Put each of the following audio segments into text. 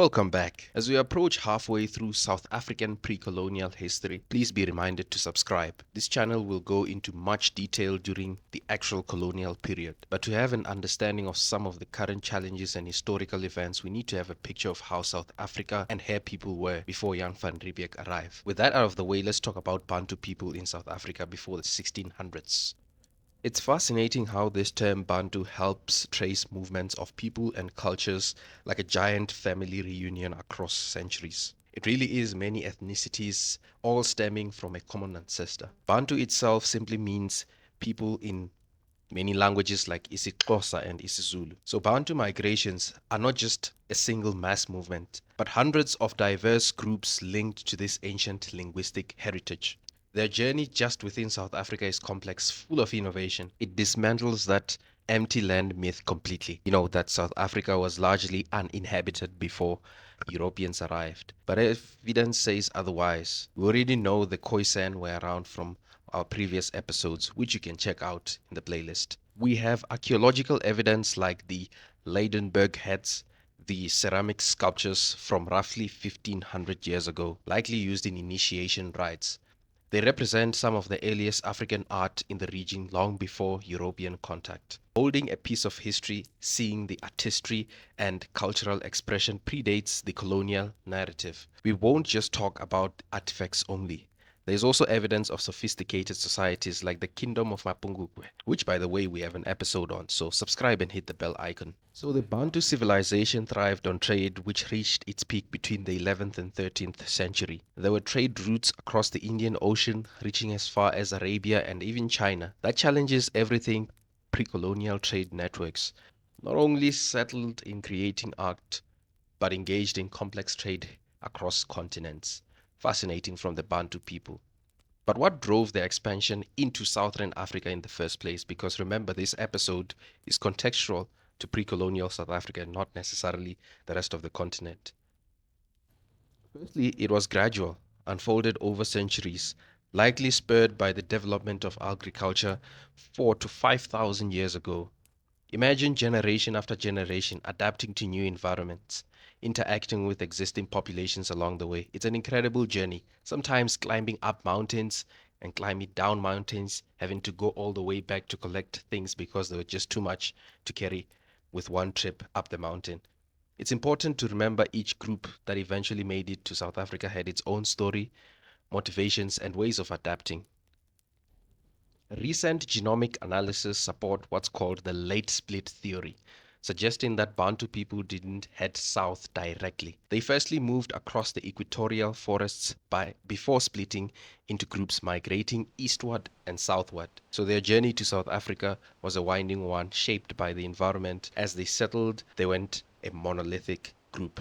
Welcome back. As we approach halfway through South African pre-colonial history, please be reminded to subscribe. This channel will go into much detail during the actual colonial period. But to have an understanding of some of the current challenges and historical events, we need to have a picture of how South Africa and her people were before Jan van Riebeeck arrived. With that out of the way, let's talk about Bantu people in South Africa before the 1600s. It's fascinating how this term Bantu helps trace movements of people and cultures like a giant family reunion across centuries. It really is many ethnicities, all stemming from a common ancestor. Bantu itself simply means people in many languages like isiXhosa and isiZulu. So Bantu migrations are not just a single mass movement, but hundreds of diverse groups linked to this ancient linguistic heritage. Their journey just within South Africa is complex, full of innovation. It dismantles that empty land myth completely. That South Africa was largely uninhabited before Europeans arrived. But evidence says otherwise. We already know the Khoisan were around from our previous episodes, which you can check out in the playlist. We have archaeological evidence like the Leidenberg heads, the ceramic sculptures from roughly 1500 years ago, likely used in initiation rites. They represent some of the earliest African art in the region long before European contact. Holding a piece of history, seeing the artistry and cultural expression predates the colonial narrative. We won't just talk about artifacts only. There's also evidence of sophisticated societies like the Kingdom of Mapungubwe, which by the way we have an episode on, so subscribe and hit the bell icon. So the Bantu civilization thrived on trade, which reached its peak between the 11th and 13th century. There were trade routes across the Indian Ocean, reaching as far as Arabia and even China. That challenges everything pre-colonial trade networks. Not only settled in creating art, but engaged in complex trade across continents. Fascinating from the Bantu people. But what drove their expansion into southern Africa in the first place? Because remember, this episode is contextual to pre-colonial South Africa, not necessarily the rest of the continent. Firstly, it was gradual, unfolded over centuries, likely spurred by the development of agriculture 4 to 5,000 years ago. Imagine generation after generation adapting to new environments, interacting with existing populations along the way. It's an incredible journey, sometimes climbing up mountains and climbing down mountains, having to go all the way back to collect things because they were just too much to carry with one trip up the mountain. It's important to remember each group that eventually made it to South Africa had its own story, motivations, and ways of adapting. Recent genomic analysis support what's called the late split theory, suggesting that Bantu people didn't head south directly. They firstly moved across the equatorial forests before splitting into groups migrating eastward and southward. So their journey to South Africa was a winding one, shaped by the environment. As they settled, they went a monolithic group.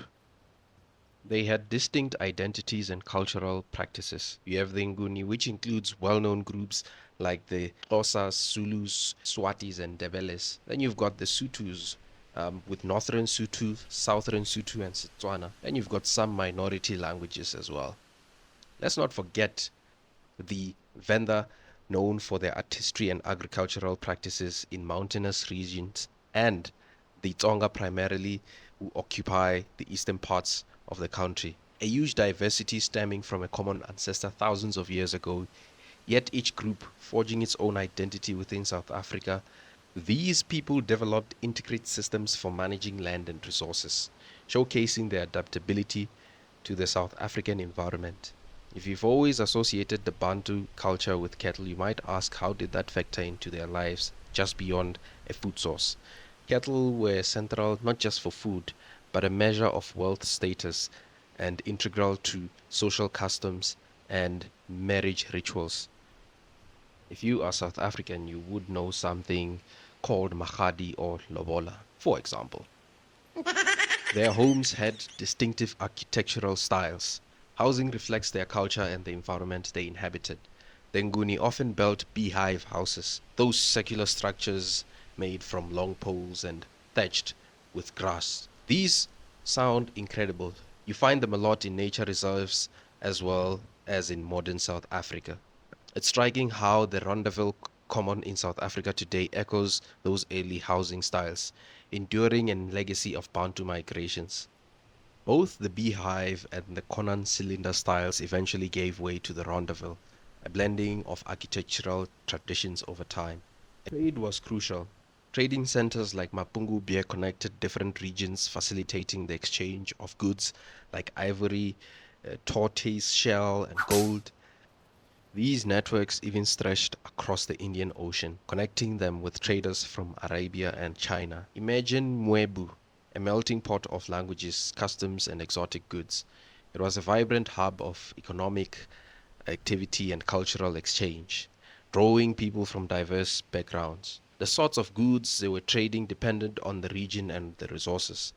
They had distinct identities and cultural practices. You have the Nguni, which includes well-known groups like the Xhosas, Zulus, Swatis, and Debeles. Then you've got the Sutus, with Northern Sutu, Southern Sutu, and Setswana. Then you've got some minority languages as well. Let's not forget the Venda, known for their artistry and agricultural practices in mountainous regions, and the Tsonga primarily, who occupy the eastern parts of the country. A huge diversity stemming from a common ancestor thousands of years ago, yet each group forging its own identity within South Africa. These people developed intricate systems for managing land and resources, showcasing their adaptability to the South African environment. If you've always associated the Bantu culture with cattle, you might ask, how did that factor into their lives just beyond a food source? Cattle were central not just for food, but a measure of wealth status and integral to social customs and marriage rituals. If you are South African, you would know something called Magadi or Lobola, for example. Their homes had distinctive architectural styles. Housing reflects their culture and the environment they inhabited. The Nguni often built beehive houses, those circular structures made from long poles and thatched with grass. These sound incredible. You find them a lot in nature reserves as well as in modern South Africa. It's striking how the Rondaville common in South Africa today echoes those early housing styles, enduring a legacy of Bantu migrations. Both the beehive and the Conan cylinder styles eventually gave way to the rondavel, a blending of architectural traditions over time. Trade was crucial. Trading centers like Mapungu Beer connected different regions, facilitating the exchange of goods like ivory, tortoise shell, and gold. These networks even stretched across the Indian Ocean, connecting them with traders from Arabia and China. Imagine Mwebu, a melting pot of languages, customs, and exotic goods. It was a vibrant hub of economic activity and cultural exchange, drawing people from diverse backgrounds. The sorts of goods they were trading depended on the region and the resources.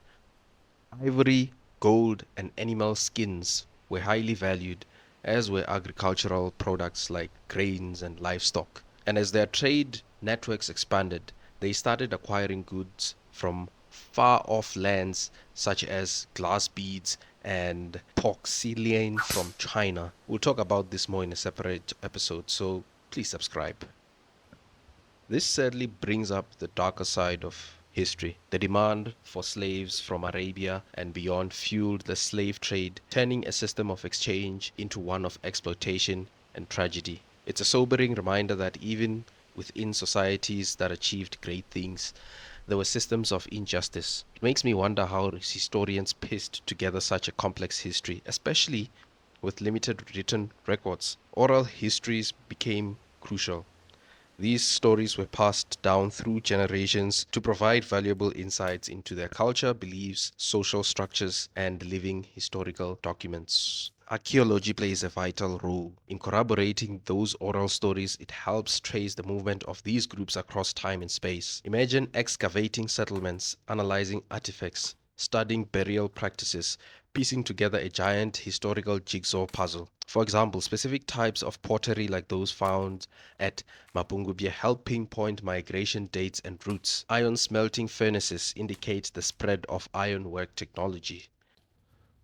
Ivory, gold, and animal skins were highly valued, as were agricultural products like grains and livestock. And as their trade networks expanded, they started acquiring goods from far off lands such as glass beads and porcelain from China. We'll talk about this more in a separate episode, so please subscribe. This sadly brings up the darker side of history. The demand for slaves from Arabia and beyond fueled the slave trade, turning a system of exchange into one of exploitation and tragedy. It's a sobering reminder that even within societies that achieved great things, there were systems of injustice. It makes me wonder how historians pieced together such a complex history, especially with limited written records. Oral histories became crucial. These stories were passed down through generations to provide valuable insights into their culture, beliefs, social structures, and living historical documents. Archaeology plays a vital role in corroborating those oral stories. It helps trace the movement of these groups across time and space. Imagine excavating settlements, analyzing artifacts, studying burial practices, piecing together a giant historical jigsaw puzzle. For example, specific types of pottery like those found at Mapungubwe help pinpoint migration dates and routes. Iron smelting furnaces indicate the spread of ironwork technology.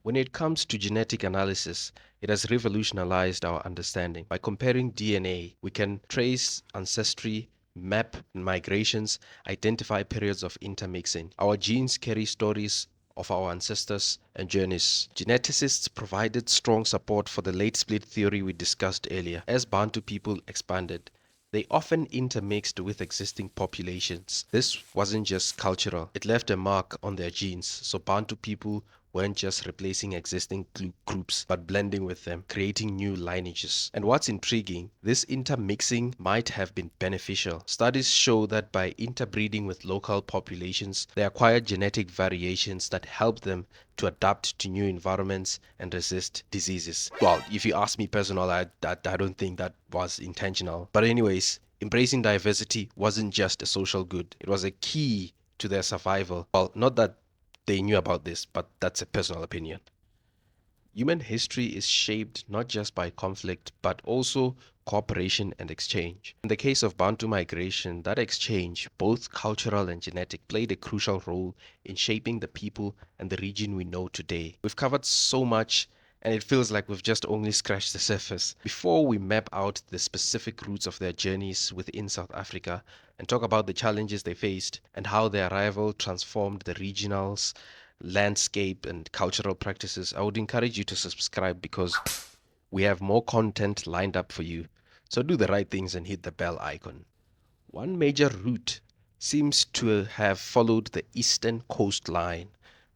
When it comes to genetic analysis, it has revolutionized our understanding. By comparing DNA, we can trace ancestry, map migrations, identify periods of intermixing. Our genes carry stories of our ancestors and journeys. Geneticists provided strong support for the late split theory we discussed earlier. As Bantu people expanded, they often intermixed with existing populations. This wasn't just cultural, it left a mark on their genes. So Bantu people weren't just replacing existing groups, but blending with them, creating new lineages. And what's intriguing, this intermixing might have been beneficial. Studies show that by interbreeding with local populations, they acquired genetic variations that help them to adapt to new environments and resist diseases. Well, if you ask me personal, I don't think that was intentional. But anyways, embracing diversity wasn't just a social good. It was a key to their survival. Well, not that they knew about this, but that's a personal opinion. Human history is shaped not just by conflict, but also cooperation and exchange. In the case of Bantu migration, that exchange, both cultural and genetic, played a crucial role in shaping the people and the region we know today. We've covered so much, and it feels like we've just only scratched the surface. Before we map out the specific routes of their journeys within South Africa and talk about the challenges they faced and how their arrival transformed the regionals, landscape, and cultural practices, I would encourage you to subscribe because we have more content lined up for you. So do the right things and hit the bell icon. One major route seems to have followed the eastern coastline,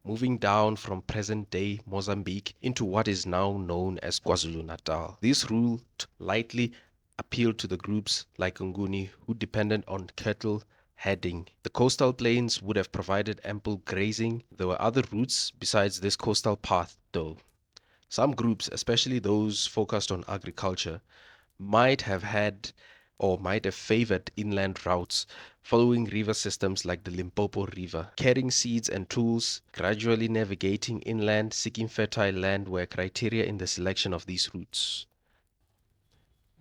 moving down from present day Mozambique into what is now known as KwaZulu-Natal. This route likely appealed to the groups like Nguni who depended on cattle heading. The coastal plains would have provided ample grazing. There were other routes besides this coastal path, though. Some groups, especially those focused on agriculture, might have had or might have favored inland routes, following river systems like the Limpopo River. Carrying seeds and tools, gradually navigating inland, seeking fertile land were criteria in the selection of these routes.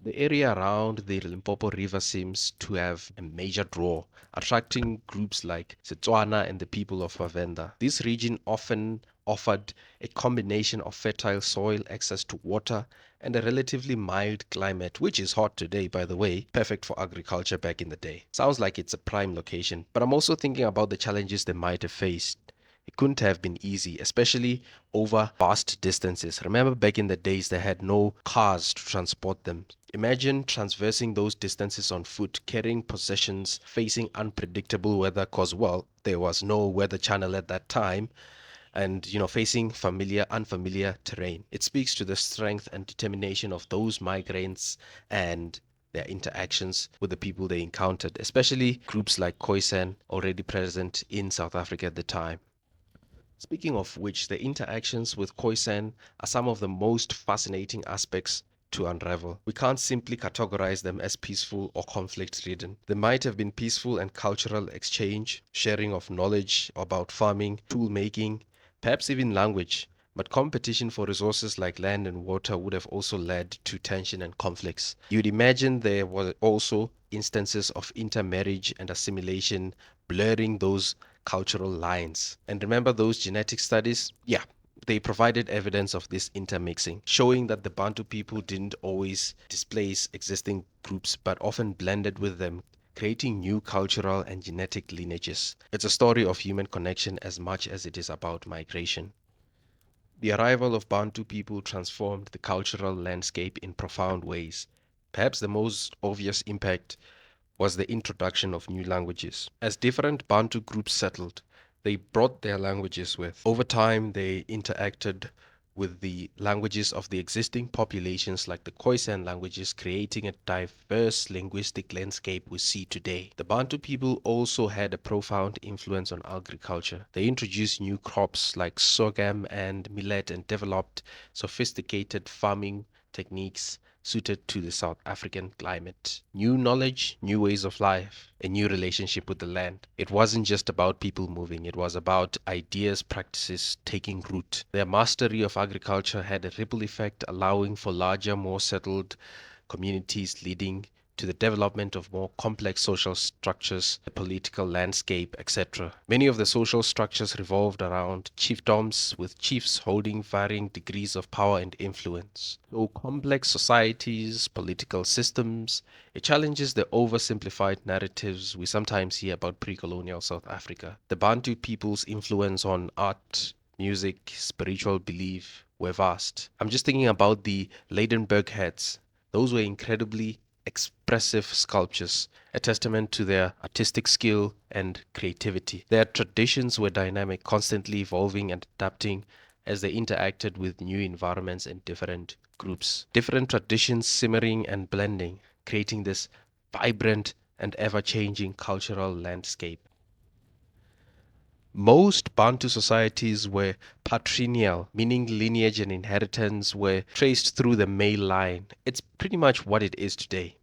The area around the Limpopo River seems to have a major draw, attracting groups like Setswana and the people of Favenda. This region often offered a combination of fertile soil, access to water, and a relatively mild climate, which is hot today, by the way, perfect for agriculture back in the day. Sounds like it's a prime location, but I'm also thinking about the challenges they might have faced. It couldn't have been easy, especially over vast distances. Remember back in the days they had no cars to transport them. Imagine traversing those distances on foot, carrying possessions, facing unpredictable weather because, well, there was no weather channel at that time, and facing unfamiliar terrain. It speaks to the strength and determination of those migrants and their interactions with the people they encountered, especially groups like Khoisan, already present in South Africa at the time. Speaking of which, the interactions with Khoisan are some of the most fascinating aspects to unravel. We can't simply categorize them as peaceful or conflict ridden. They might have been peaceful and cultural exchange, sharing of knowledge about farming, tool making, perhaps even language. But competition for resources like land and water would have also led to tension and conflicts. You'd imagine there were also instances of intermarriage and assimilation blurring those cultural lines. And remember those genetic studies? Yeah, they provided evidence of this intermixing, showing that the Bantu people didn't always displace existing groups but often blended with them, creating new cultural and genetic lineages. It's a story of human connection as much as it is about migration. The arrival of Bantu people transformed the cultural landscape in profound ways. Perhaps the most obvious impact was the introduction of new languages. As different Bantu groups settled, they brought their languages with. Over time, they interacted with the languages of the existing populations like the Khoisan languages, creating a diverse linguistic landscape we see today. The Bantu people also had a profound influence on agriculture. They introduced new crops like sorghum and millet and developed sophisticated farming techniques suited to the South African climate. New knowledge, new ways of life, a new relationship with the land. It wasn't just about people moving, it was about ideas, practices taking root. Their mastery of agriculture had a ripple effect, allowing for larger, more settled communities, leading to the development of more complex social structures, the political landscape, etc. Many of the social structures revolved around chiefdoms, with chiefs holding varying degrees of power and influence. So complex societies, political systems, it challenges the oversimplified narratives we sometimes hear about pre-colonial South Africa. The Bantu people's influence on art, music, spiritual belief were vast. I'm just thinking about the Leidenberg heads. Those were incredibly expressive sculptures, a testament to their artistic skill and creativity. Their traditions were dynamic, constantly evolving and adapting as they interacted with new environments and different groups. Different traditions simmering and blending, creating this vibrant and ever changing cultural landscape. Most Bantu societies were patrilineal, meaning lineage and inheritance were traced through the male line. It's pretty much what it is today.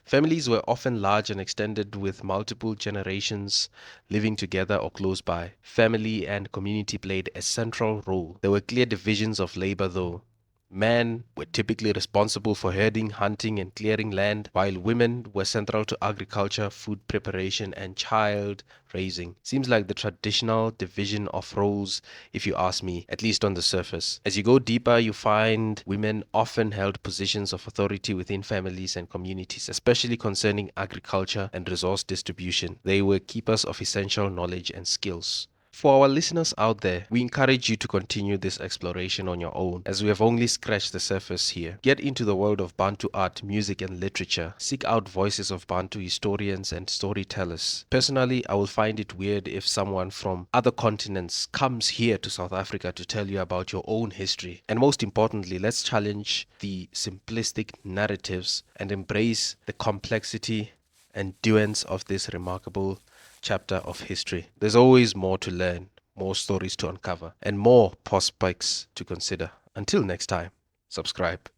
Families were often large and extended, with multiple generations living together or close by. Family and community played a central role. There were clear divisions of labor, though. Men were typically responsible for herding, hunting, and clearing land, while women were central to agriculture, food preparation, and child raising. Seems like the traditional division of roles, if you ask me, at least on the surface. As you go deeper, you find women often held positions of authority within families and communities, especially concerning agriculture and resource distribution. They were keepers of essential knowledge and skills. For our listeners out there, we encourage you to continue this exploration on your own, as we have only scratched the surface here. Get into the world of Bantu art, music, and literature. Seek out voices of Bantu historians and storytellers. Personally, I will find it weird if someone from other continents comes here to South Africa to tell you about your own history. And most importantly, let's challenge the simplistic narratives and embrace the complexity and nuance of this remarkable chapter of history. There's always more to learn, more stories to uncover, and more prospects to consider. Until next time, subscribe.